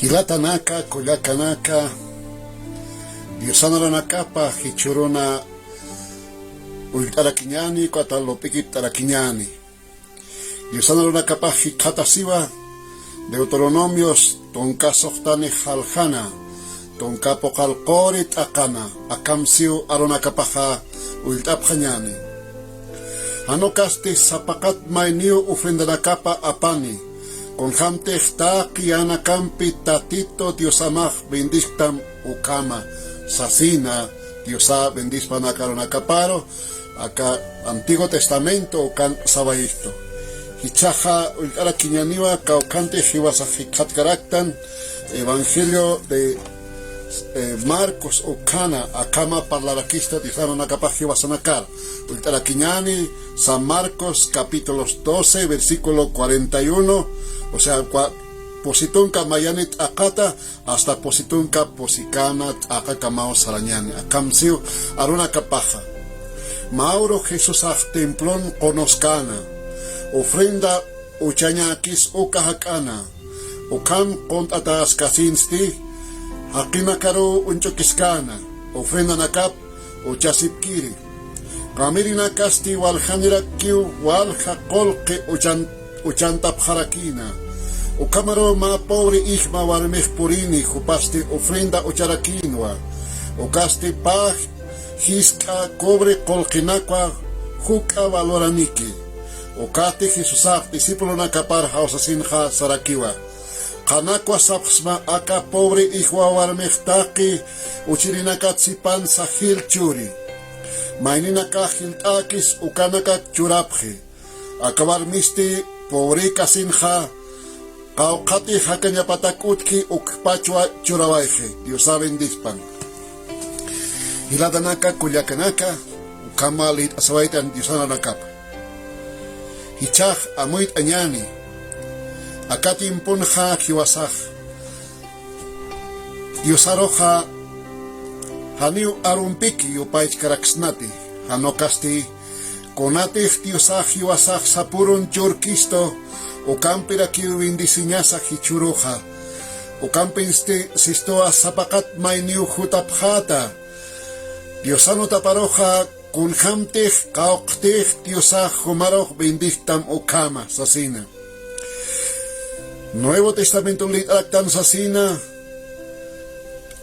Hilatanaka, Koyakanaka, Diosanaranakapa, Hichuruna, Ultarakiñani, Coatalopiki Tarakiñani. Diosanaranakapa, Hikatasiva, Deuteronomios, Tonka Sohtane Haljana, Tonka Pokalkorit Akana, Akamsiu Aronakapaja, Ultapjañani. Anokasti Zapakat Mainiu Ufrendanakapa Apani. Con jamte está kiana campi tatito diosamaj bendictam ukama sasina diosa bendispan akaronakaparo acá Antiguo Testamento ukan sabayito hichaja ulkara kiñaniwa kaukante hiwasajikat karaktan Evangelio de Marcos ukana akama parlarakista dizano nakapaj hiwasanakar ulkara kiñani San Marcos capítulos 12 versículo 41. O sea, positunka mayanit akata hasta positunka posikanat akakamao sarañani. Akamsiu aruna kapaja. Mauro Jesús templón conoscana. Ofrenda uchañakis ukahakana. Ukam kontatas kasinsti. Hakinakaru unchokiskana. Ofrenda nakap uchasipkiri. Kamirina kasti walhanirakiu walhakolke uchantap harakina. Ukamaro ma pobre ihma warmej purini jupaste ofrenda ucharakinwa. Ukaste paj hiska cobre kolkinakwa juka valoraniki. Ukate Jesusaj discípulo nakapar hausasinja sarakiwa. Kanakwa sapsma aka pobre ihwa warmej taki uchirinakatsipan sahil churi. Maininaka hiltakis ukanaka churapje. Acabar misti pobre kasinja kaukati hakañapatakutki ukpachua churawaije. Dios saben dispan. Hiladanaka kuyakanaka ukamalit asawaitan diosananakap. Hichaj amuit añani. Akatim punja hiwasaj. Diosaroja haniu arumpiki yupaich karaksnati. Hanokasti konatej diosaj hiwasaj sapurun churkisto. Ukampira kiu indisiñasa hichuruja. Ukampinste sistoa zapakat mainiu jutapjata. Diosano taparoja kunhamtej kauktej diosaj humaroj bendictam ukama sasina. Nuevo Testamento litaktan sasina.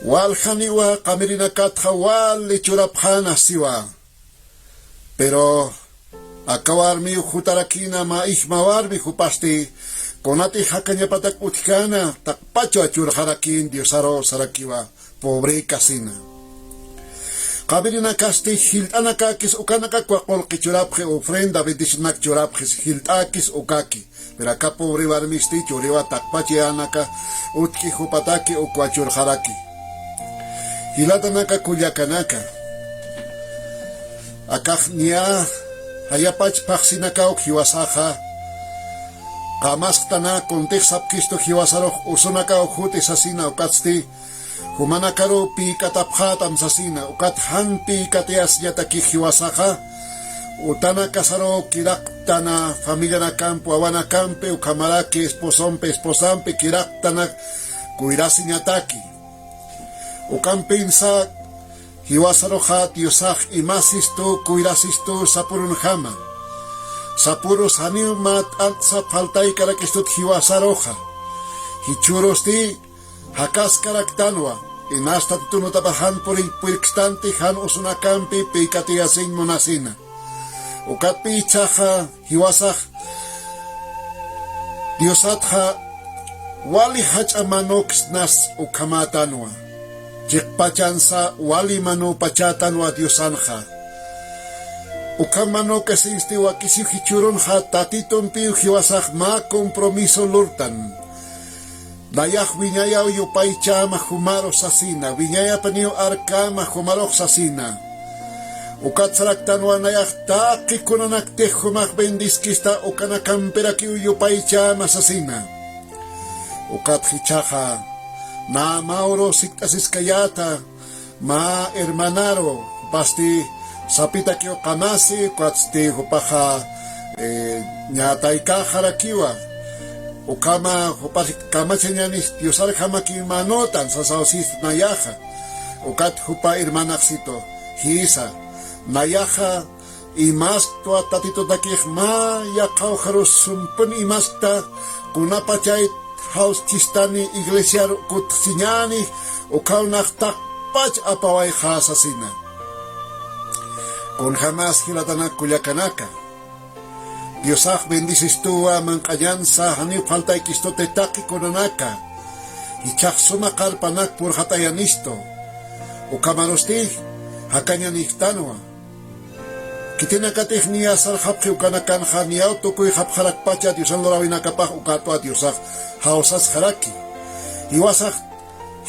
Waljaniwa kamirinakatja wal lichurapjana siwa. Pero akawar mi jutarakina ma ihmawar mi jupasti konati hakañapatak utkana takpacho achur harakin diosaro sarakiwa pobre kasina. Kabirina kasti hiltanakakis ukanaka kwakol kichurapje ofrenda bendisnak churapjes hiltakis ukaki. Pero acá pobre barmisti churiwa takpachi anaka utki jupataki ukwachur haraki. Hilatanaka kuyakanaka. Akaj nia hayapach pajsinakauk hiwasaja. Kamaskana kontek sapkisto hiwasaroj usunakauk huti sasina ukatsti. Humanakaro pi katapjatam sasina ukat han pi kateas yataki hiwasaja. Utana kasaro kiraktana familia na campo awana campe ukamaraki esposampe kiraktana kuirasiñataki. Ukampinsa hiwasaroja diosaj imasisto kuirasisto sapurun jama. Sapuros haniumat antsa faltai karakistut hiwasaroja. Hichurosti hakas karaktanwa. Inasta tunotapahan por puirkstante han usunakampi peikatiasin monasina. Ukatpi chaja hiwasaj diosatja wali hachamanoks nas ukamatanwa. Chikpachansa wali manu pachatanwa diosanja. Ukamano kasinsti wakisi hichuronja tatiton piu hiwasaj ma compromiso lurtan. Dayaj viñaya uyupay chama humaro sasina. Viñaya panio arkama humaro sasina. Ukatsaraktanwa nayaj taki kunanakte humaj bendiskista ukanakampera uyupay chama sasina. Ukat hichaja na mauro siktasiskayata ma hermanaro pasti sapita kio kanasi kwatsti hupaja ñataika harakiwa o kama señanis Diosar jamaki manotan sasausis nayaja ukat hupa hermanaxito hisa nayaja imas to tatito takih ma ya kauharos sumpun imasta kunapachay haus chistani iglesia kut siñani o kaunak takpach apaway khasasina con jamás hilatana kuyakanaka Diosaj bendices tú a mancayanza, hani falta iquisto te taqui conanaka, y chachsuma carpanak por hatayanisto, o camarosti, hakanyanistanoa. Kitinakatih ni asal hapki ukanakan hamiao toko y hapharak pacha Diosan lorawinakapah ukato a Diosaj, haosas haraki. Iwasaj,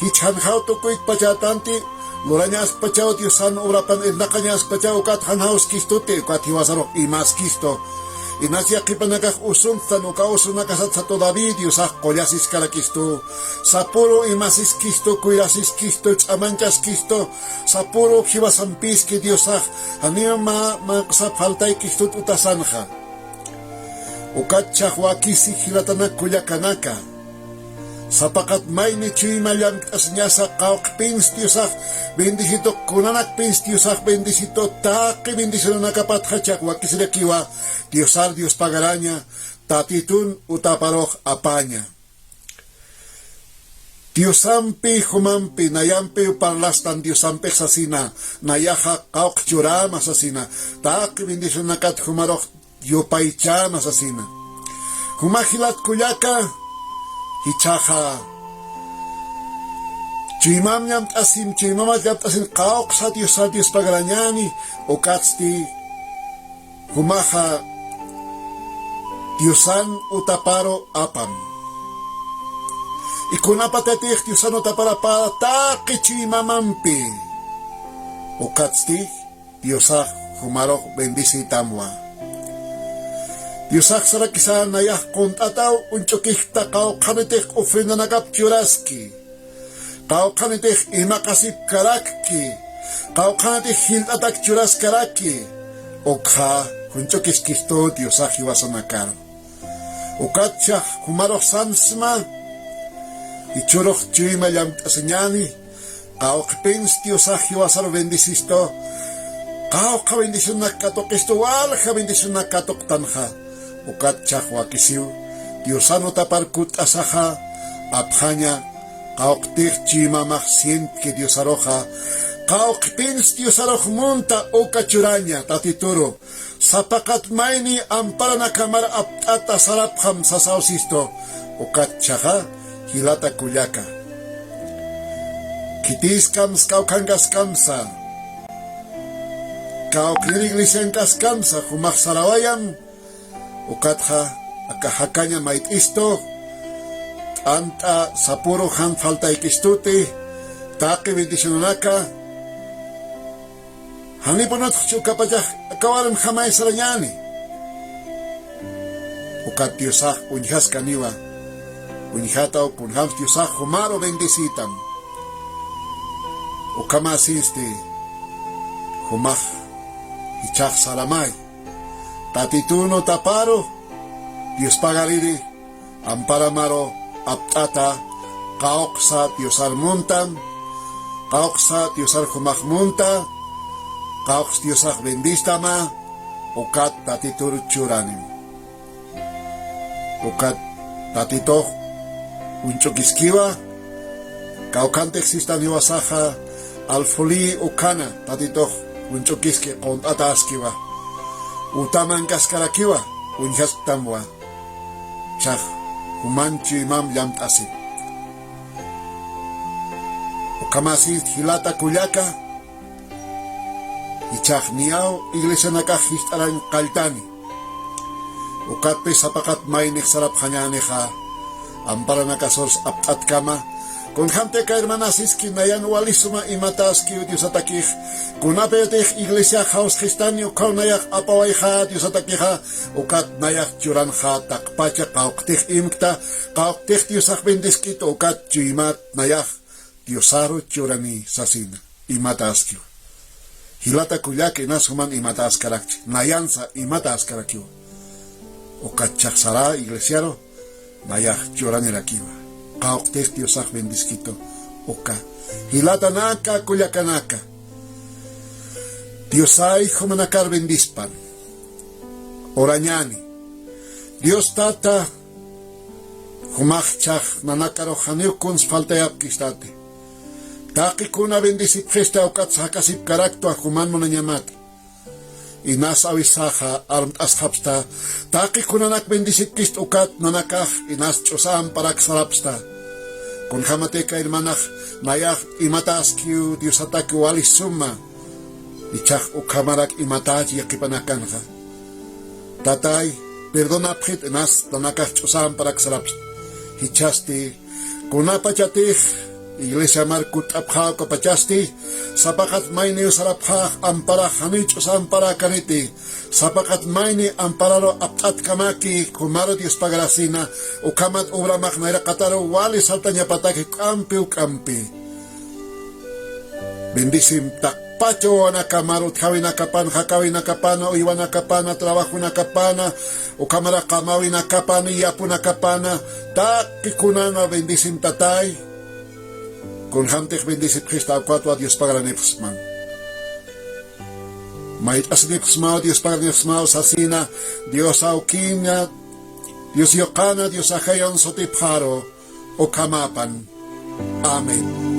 hichanhao toko ik pachatanti, loranyas pachao Diosan urapan ednakanyas pachao ukat hanhaos kistote, ukat hiwasarok imas kisto. Inasia kipanakak usuntan o kausunakasat sa todavía Diosaj kollasis karakisto, sapuro imasis kisto, kuirasis kisto, chamanchas kisto, sapuro hiwasampis ki Diosaj, anima sa faltay kisto utasanja. Ukat chahwakisi hilatanak kuyakanaka. Sapakat may ni chimayang asnya sa kaukpins Diosaj, bendisito kunanak pins Diosaj, bendisito taki bendisito nakapatchak wakisirekiwa, Diosar Dios pagaraña, tatitun utaparoj apanya. Diosampi humampi nayampi parlastan Diosampi sasina, nayaja kauk churama sasina, taki bendisito nakat humaroj yopaichama sasina. Humahilat kuyaka, hichaja chimam yam tasim chimam yam tasim kaok sa Dios pagarañani o katsti humaja Diosan utaparo apam y kunapatetih Diosan utapara para taki chimamampi o katsti Diosaj humaro bendicitamwa Diosaj sara kisa nayah kontataw unchokihta kao kanitih ofrenda nakapchuraski kao kanitih imakasip karakki kao kanitih hiltatak churas karakki okha unchokiskisto Diosaj iwasanakar ukatchah humaroj sansma ichuroj chima yamtaseñani kao kpins Diosaj iwasar bendicisto kao ka bendición nakatokisto walja bendición nakatok tanja ukat chahwakisiw Diosano taparkut asaja apjaña kaoktih chimamaj sient que Diosaroja kaokpins Diosaroj monta o kachuraña tatituro sapakat maini amparana kamar aptata sarapjam sasausisto ukat chaja hilata kuyaka kitiskams kaukangas kamsa kaokliriglichenkas kamsa humaj sarawayam ukatja akahakaña mait isto anta sapuro han falta ikistuti taki bendicionaka haniponot chukapajah akawaram jamay sarañani ukat Diosaj unjas kaniwa unjataw punham Diosaj humaro bendicitam ukamasinsti humaj hichaj saramay tatituno taparo Dios pagariri amparamaro aptata kaoksa Diosar montan kaoksa Diosar humaj monta kaoks Diosaj bendistama ukat tatitur churanim ukat tatito unchokiskiwa kaokante existan iwasaja alfoli ukana tatito unchokiski kontataskiwa utaman kaskarakiwa unjas tamwa chaj humanchi imam yamtasi ukamasi hilata kuyaka ichaj niaw iglesia naka histaran kaltani ukatpe sapakat mainik sarap hanyaneja ampara nakasors aptat kama con jante ka hermanasis kinayan walisuma imataski Diosatakij kunapetej iglesia haus histanio kaunayak apawayja Diosatakija ukat nayak churanja takpacha kauktej imkta kauktej Diosaj bendiskito ukat chuimat nayak Diosaro churani sasina imataski hilata kuyake nasuman imataskarakchi nayansa imataskarakio ukat chaksara iglesiaro Mayah lloranerakiwa. Kaoktes Dios bendiskito. Oka. Hilatanaka kuyakanaka. Dios ay humanakar bendispan. Orañani. Dios tata. Humachchach nanakaro hanir kuns faltayap kistate. Taki kuna bendisip gesta ukat sakasip karakto a human mo na nyamata. Inas awisaha armt ashapsta. Taki kuna nak bendisip kist ukat nanakah inas chosam parak sarapsta. Kun hamateka hermanach mayah imatas kiu Dios ataki walis summa. Ichach ukamarak imatach yakipanakanha. Tatay, perdona prit inas nanakah chosam parak sarapsta. Hichasti, kunapachatih, Iglesia Markut Abha kapachasti, sapakat maini usarapha ampara hanich usampara kaniti, sapakat maini ampararo aptat kamaki, kumaro Dios pagarasina, ukamat ubramak naira kataro wali saltanya pataki kampi. Bendisim takpacho nakamaro tkawi nakapana, hakawi nakapana, uiwa nakapana, trabajo nakapana, ukamara kamawi nakapana, yapu nakapana, takikunana bendisim tatay, con hantek bendisip Krista akwatwa Dios pagaranepsman. Mait asinipsmao Dios pagaranepsmao sasina, Dios aukinya, Dios yokana, Dios ahayon sotiparo, o kamapan. Amen.